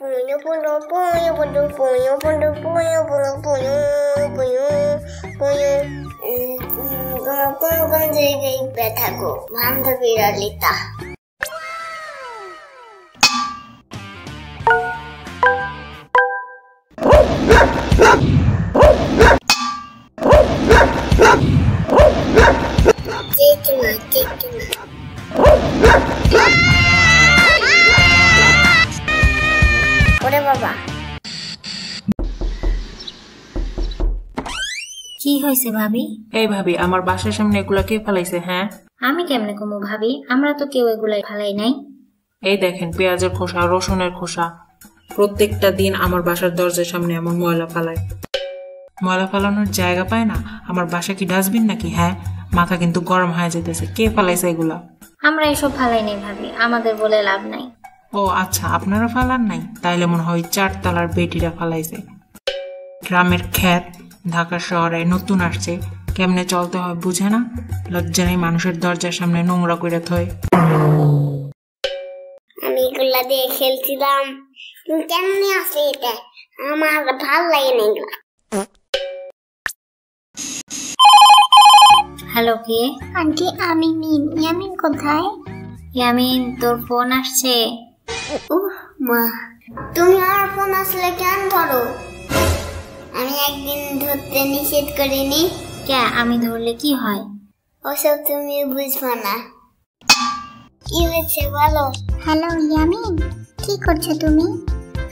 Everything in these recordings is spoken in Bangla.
Punho, punho, punho, punho, punho, punho, punho, punho, punho, punho, punho. কোন জায়গায় ব্যথা গো বান্ধবীরা লিতা ওরে বাবা কি হয়েছে ভাবি? এই ভাবি, আমার বাসার সামনে এগুলা কে ফেলাইছে? হ্যাঁ আমি কেমনে কমু ভাবি, আমরা তো কেউ এগুলাই ফেলাই নাই। এই দেখেন, পেঁয়াজের খোসা, রসুনের খোসা। প্রত্যেকটা দিন আমার বাসার দরজার সামনে এমন ময়লা ফেলায়। ময়লা ফেলানোর জায়গা পায় না। আমার বাসা কি ডাস্টবিন নাকি? হ্যাঁ, মাথা কিন্তু গরম হয়ে যেতেছে। কে ফেলাইছে এগুলা? আমরা এসব ফালাই নাই ভাবি, আমাদের বলে লাভ নাই। ও আচ্ছা, আপনারা ফালান নাই? তাইলে মনে হয় 4 তলার বেটিরা ফালাইছে। গ্রামের খ্যাত ঢাকা শহরে নতুন আসছে, কেমনে চলতে হয় বুঝে না। লজ্জা নেই মানুষের দরজার সামনে নোংরা করে থয়। আমি এগুলা দিয়ে খেলছিলাম, কেমনে আছে এটা? আমার ভাল লাগে না এগুলা। হ্যালো, কে? আন্টি আমি মিন। ইয়ামিন কোথায়? ইয়ামিন, তোর ফোন আসছে। মা, তুমি আমার ফোন আসলে কেন ধরো? আমি একদিন ধরতে নিষেধ করিনি। কে? আমি ধরলে কি হয়? ওসব তুমি বুঝবো না। কি হয়েছে বলো? হ্যালো ইয়ামিন, কি করছো তুমি?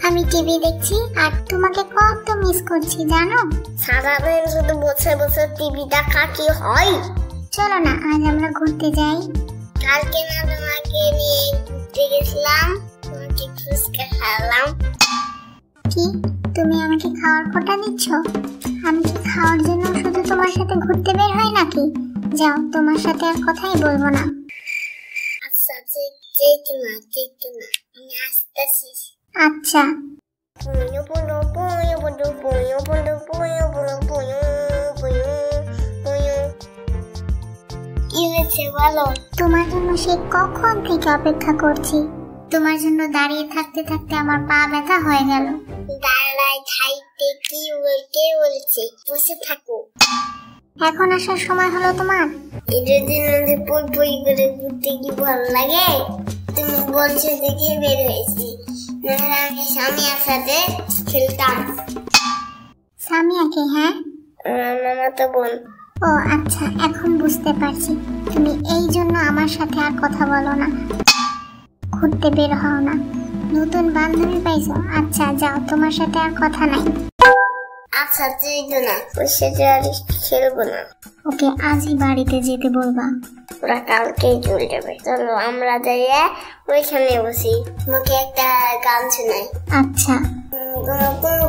আমি টিভি দেখছি আর তোমাকে কত মিস করছি জানো। সারাদিন শুধু বসে বসে টিভি দেখা কি হয়? চলো না আজ আমরা ঘুরতে যাই। কালকে না তোমাকে নিয়ে ঘুরতে গেছিলাম, তোমাকে ফুচকা খাওয়ালাম। কি তুমি আমাকে খাওয়ার কোটা দিচ্ছ? আমি কি খাওয়ার জন্য শুধু তোমার সাথে ঘুরতে বের হয় নাকি? যাও, তোমার সাথে আর কথাই বলবো না। আচ্ছা যেতো না আমি আসতেছি। আচ্ছা। কি হয়েছে বলো? তোমার জন্য সে কখন থেকে অপেক্ষা করছি। তোমার জন্য দাঁড়িয়ে থাকতে থাকতে আমার পা ব্যথা হয়ে গেল। দাঁড়ায় খাইতে কি বলতে বলছে, বসে থাকো। এখন আসার সময় হলো তোমার? ঈদের দিন পই পই করে ঘুরতে কি ভালো লাগে? তুমি বলছো দেখে বের হয়েছি, নাহলে আমি সামিয়ার সাথে খেলতাম। সামিয়াকে? হ্যাঁ, মামাতো বোন। ও আচ্ছা, এখন বুঝতে পারছি। তুমি এই জন্য আমার সাথে আর কথা বলো না, ঘুরতে বের হও না। নতুন বান্ধবী পাইছো? আচ্ছা যাও, তোমার সাথে আর কথা নাই। আচ্ছা যেতো না, ওর সাথে আর খেলবো না। ওকে আজই বাড়িতে যেতে বলবা, ওরা কালকেই চলে যাবে। চলো আমরা যাইয়া ওইখানে বসি, তোমাকে একটা গান শোনাই। আচ্ছা।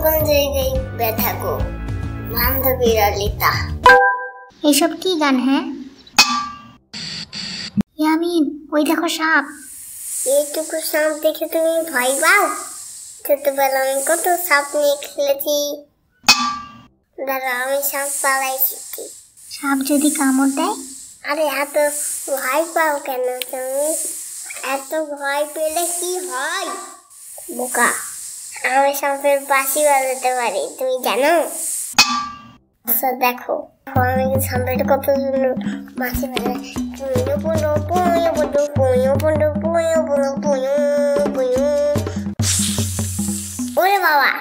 কোন জায়গায় ব্যথা গো বান্ধবীরা লিতা। এসব কি গান? হ্যাঁ ইয়ামিন, ওই দেখো সাপ। এইটুকু সাপ দেখে তুমি ভয় পাও? ছোটবেলা আমি কত সাপ নিয়ে খেলেছি। দাঁড়া, আমি সাপ পালাই শিখি। সাপ যদি কামড় দেয়? আরে এত ভয় পাও কেন তুমি? এত ভয় পেলে কি হয় বোকা? আমি সাপের বাঁশি বাজাতে পারি, তুমি জানো? আচ্ছা দেখো, আমি সাপের কত সুন্দর বাঁশি বাজাই। ওরে বাবা।